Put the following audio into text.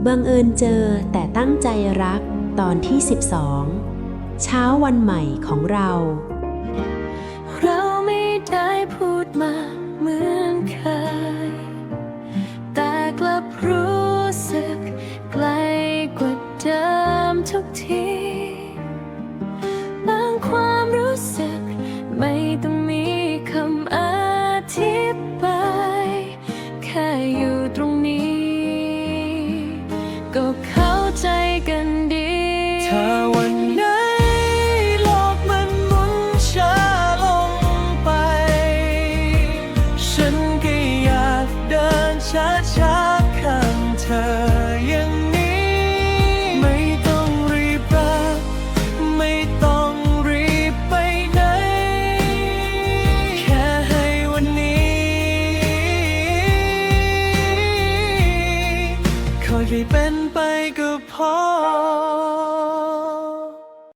บังเอิญเจอแต่ตั้งใจรักตอนที่12เช้าวันใหม่ของเราเราไม่ได้พูดมาเหมือนเคยแต่กลับรู้สึกไกลกว่าเดิมทุกทีบางความรู้สึกไม่ต้องมีคำอธิบายแค่อยู่ตรงนี้ก็เข้าใจกันดีถ้าวันไหนโลกมันหมุนช้าลงไปฉันก็อยากเดินช้าๆข้างเธออย่างนี้ไม่ต้องรีบรักไม่ต้องรีบไปไหนแค่ให้วันนี้ค่อยๆเป็นไปก็พอ